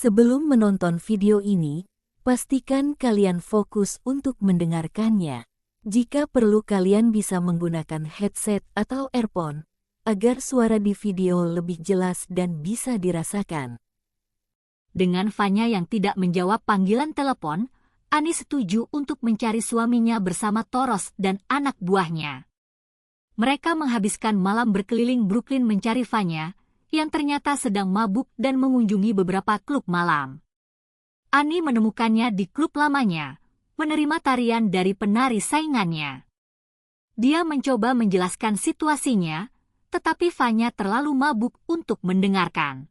Sebelum menonton video ini, pastikan kalian fokus untuk mendengarkannya. Jika perlu kalian bisa menggunakan headset atau earphone, agar suara di video lebih jelas dan bisa dirasakan. Dengan Fanya yang tidak menjawab panggilan telepon, Ani setuju untuk mencari suaminya bersama Toros dan anak buahnya. Mereka menghabiskan malam berkeliling Brooklyn mencari Fanya, yang ternyata sedang mabuk dan mengunjungi beberapa klub malam. Ani menemukannya di klub lamanya, menerima tarian dari penari saingannya. Dia mencoba menjelaskan situasinya, tetapi Fanya terlalu mabuk untuk mendengarkan.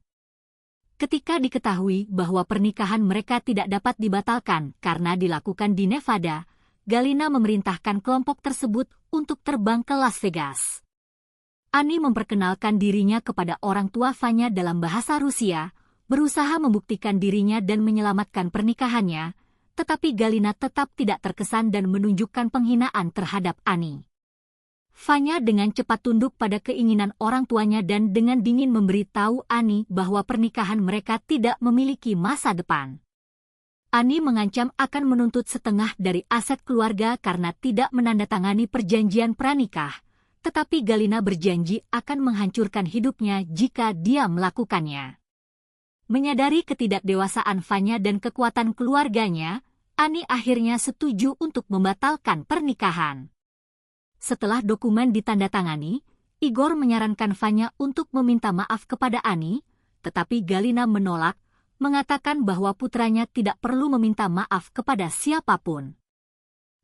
Ketika diketahui bahwa pernikahan mereka tidak dapat dibatalkan karena dilakukan di Nevada, Galina memerintahkan kelompok tersebut untuk terbang ke Las Vegas. Ani memperkenalkan dirinya kepada orang tua Fanya dalam bahasa Rusia, berusaha membuktikan dirinya dan menyelamatkan pernikahannya, tetapi Galina tetap tidak terkesan dan menunjukkan penghinaan terhadap Ani. Fanya dengan cepat tunduk pada keinginan orang tuanya dan dengan dingin memberitahu Ani bahwa pernikahan mereka tidak memiliki masa depan. Ani mengancam akan menuntut setengah dari aset keluarga karena tidak menandatangani perjanjian pranikah, tetapi Galina berjanji akan menghancurkan hidupnya jika dia melakukannya. Menyadari ketidakdewasaan Fanya dan kekuatan keluarganya, Ani akhirnya setuju untuk membatalkan pernikahan. Setelah dokumen ditandatangani, Igor menyarankan Fanya untuk meminta maaf kepada Ani, tetapi Galina menolak, mengatakan bahwa putranya tidak perlu meminta maaf kepada siapapun.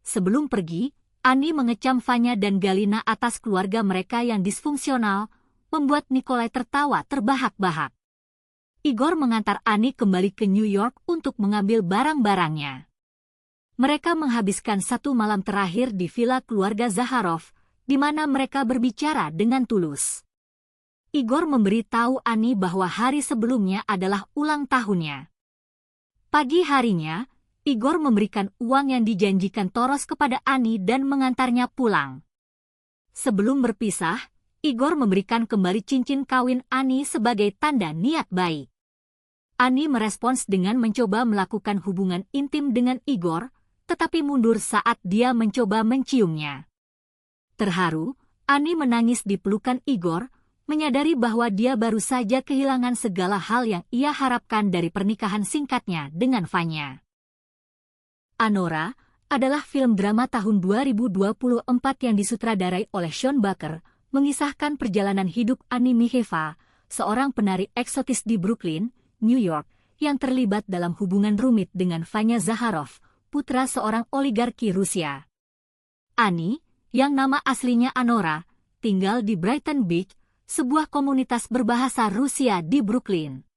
Sebelum pergi, Ani mengecam Fanya dan Galina atas keluarga mereka yang disfungsional, membuat Nikolai tertawa terbahak-bahak. Igor mengantar Ani kembali ke New York untuk mengambil barang-barangnya. Mereka menghabiskan satu malam terakhir di villa keluarga Zaharov, di mana mereka berbicara dengan tulus. Igor memberitahu Ani bahwa hari sebelumnya adalah ulang tahunnya. Pagi harinya, Igor memberikan uang yang dijanjikan Toros kepada Ani dan mengantarnya pulang. Sebelum berpisah, Igor memberikan kembali cincin kawin Ani sebagai tanda niat baik. Ani merespons dengan mencoba melakukan hubungan intim dengan Igor, tetapi mundur saat dia mencoba menciumnya. Terharu, Ani menangis di pelukan Igor, menyadari bahwa dia baru saja kehilangan segala hal yang ia harapkan dari pernikahan singkatnya dengan Fanya. Anora adalah film drama tahun 2024 yang disutradarai oleh Sean Baker, mengisahkan perjalanan hidup Ani Mikheva, seorang penari eksotis di Brooklyn, New York, yang terlibat dalam hubungan rumit dengan Fanya Zaharov, putra seorang oligarki Rusia. Ani, yang nama aslinya Anora, tinggal di Brighton Beach, sebuah komunitas berbahasa Rusia di Brooklyn.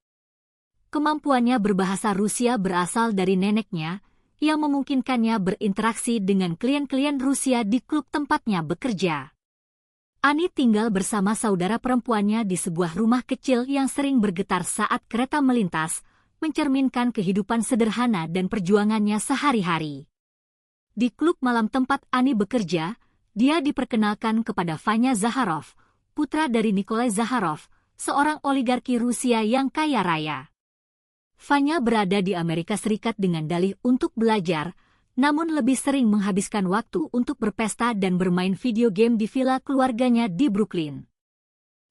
Kemampuannya berbahasa Rusia berasal dari neneknya, yang memungkinkannya berinteraksi dengan klien-klien Rusia di klub tempatnya bekerja. Ani tinggal bersama saudara perempuannya di sebuah rumah kecil yang sering bergetar saat kereta melintas, mencerminkan kehidupan sederhana dan perjuangannya sehari-hari. Di klub malam tempat Ani bekerja, dia diperkenalkan kepada Fanya Zaharov, putra dari Nikolai Zaharov, seorang oligarki Rusia yang kaya raya. Fanya berada di Amerika Serikat dengan dalih untuk belajar, namun lebih sering menghabiskan waktu untuk berpesta dan bermain video game di villa keluarganya di Brooklyn.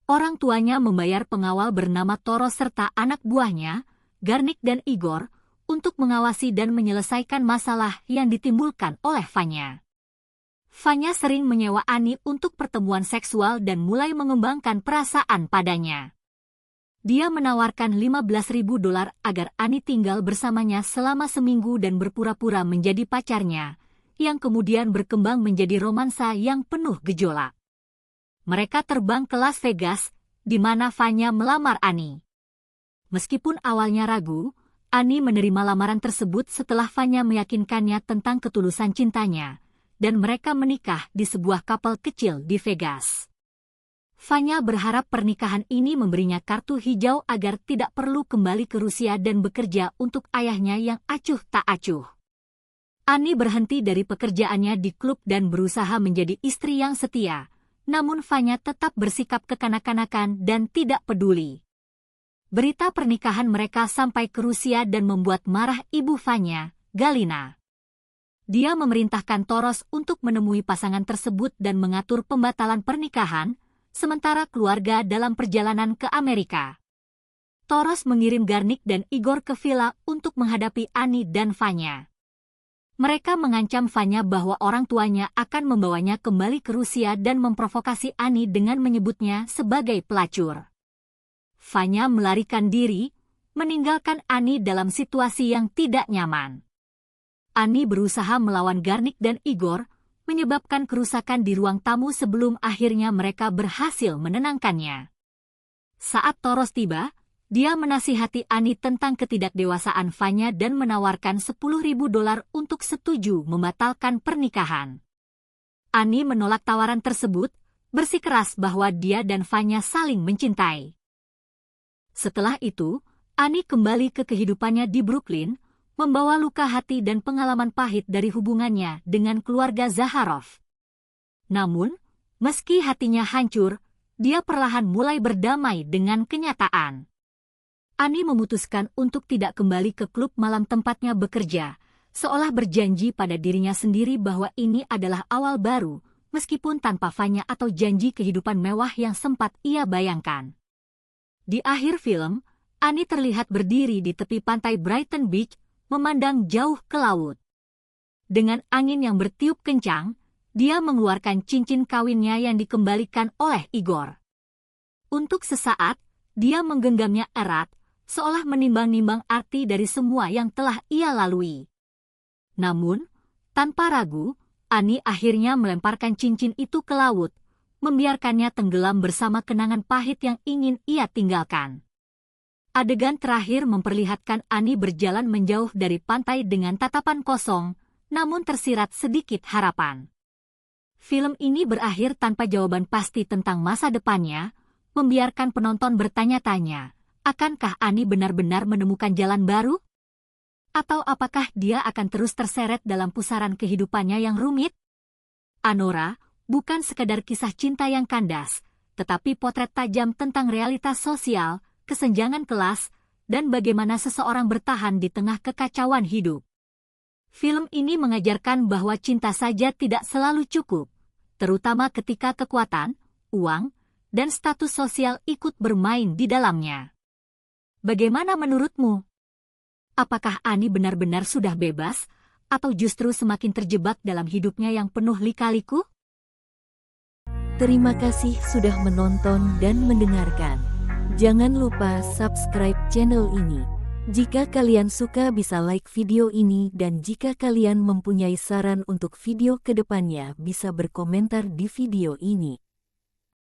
Orang tuanya membayar pengawal bernama Toros serta anak buahnya, Garnik dan Igor, untuk mengawasi dan menyelesaikan masalah yang ditimbulkan oleh Fanya. Fanya sering menyewa Ani untuk pertemuan seksual dan mulai mengembangkan perasaan padanya. Dia menawarkan $15.000 agar Ani tinggal bersamanya selama seminggu dan berpura-pura menjadi pacarnya, yang kemudian berkembang menjadi romansa yang penuh gejolak. Mereka terbang ke Las Vegas, di mana Fanya melamar Ani. Meskipun awalnya ragu, Ani menerima lamaran tersebut setelah Fanya meyakinkannya tentang ketulusan cintanya, dan mereka menikah di sebuah kapel kecil di Vegas. Fanya berharap pernikahan ini memberinya kartu hijau agar tidak perlu kembali ke Rusia dan bekerja untuk ayahnya yang acuh tak acuh. Ani berhenti dari pekerjaannya di klub dan berusaha menjadi istri yang setia, namun Fanya tetap bersikap kekanak-kanakan dan tidak peduli. Berita pernikahan mereka sampai ke Rusia dan membuat marah ibu Vanya, Galina. Dia memerintahkan Toros untuk menemui pasangan tersebut dan mengatur pembatalan pernikahan, sementara keluarga dalam perjalanan ke Amerika. Toros mengirim Garnik dan Igor ke villa untuk menghadapi Ani dan Vanya. Mereka mengancam Vanya bahwa orang tuanya akan membawanya kembali ke Rusia dan memprovokasi Ani dengan menyebutnya sebagai pelacur. Vanya melarikan diri, meninggalkan Ani dalam situasi yang tidak nyaman. Ani berusaha melawan Garnik dan Igor, menyebabkan kerusakan di ruang tamu sebelum akhirnya mereka berhasil menenangkannya. Saat Toros tiba, dia menasihati Ani tentang ketidakdewasaan Vanya dan menawarkan $10.000 untuk setuju membatalkan pernikahan. Ani menolak tawaran tersebut, bersikeras bahwa dia dan Vanya saling mencintai. Setelah itu, Ani kembali ke kehidupannya di Brooklyn, membawa luka hati dan pengalaman pahit dari hubungannya dengan keluarga Zaharov. Namun, meski hatinya hancur, dia perlahan mulai berdamai dengan kenyataan. Ani memutuskan untuk tidak kembali ke klub malam tempatnya bekerja, seolah berjanji pada dirinya sendiri bahwa ini adalah awal baru, meskipun tanpa Vanya atau janji kehidupan mewah yang sempat ia bayangkan. Di akhir film, Ani terlihat berdiri di tepi pantai Brighton Beach, memandang jauh ke laut. Dengan angin yang bertiup kencang, dia mengeluarkan cincin kawinnya yang dikembalikan oleh Igor. Untuk sesaat, dia menggenggamnya erat, seolah menimbang-nimbang arti dari semua yang telah ia lalui. Namun, tanpa ragu, Ani akhirnya melemparkan cincin itu ke laut, membiarkannya tenggelam bersama kenangan pahit yang ingin ia tinggalkan. Adegan terakhir memperlihatkan Ani berjalan menjauh dari pantai dengan tatapan kosong, namun tersirat sedikit harapan. Film ini berakhir tanpa jawaban pasti tentang masa depannya, membiarkan penonton bertanya-tanya, akankah Ani benar-benar menemukan jalan baru? Atau apakah dia akan terus terseret dalam pusaran kehidupannya yang rumit? Anora bukan sekadar kisah cinta yang kandas, tetapi potret tajam tentang realitas sosial, kesenjangan kelas, dan bagaimana seseorang bertahan di tengah kekacauan hidup. Film ini mengajarkan bahwa cinta saja tidak selalu cukup, terutama ketika kekuatan, uang, dan status sosial ikut bermain di dalamnya. Bagaimana menurutmu? Apakah Ani benar-benar sudah bebas, atau justru semakin terjebak dalam hidupnya yang penuh lika-liku? Terima kasih sudah menonton dan mendengarkan. Jangan lupa subscribe channel ini. Jika kalian suka bisa like video ini dan jika kalian mempunyai saran untuk video kedepannya bisa berkomentar di video ini.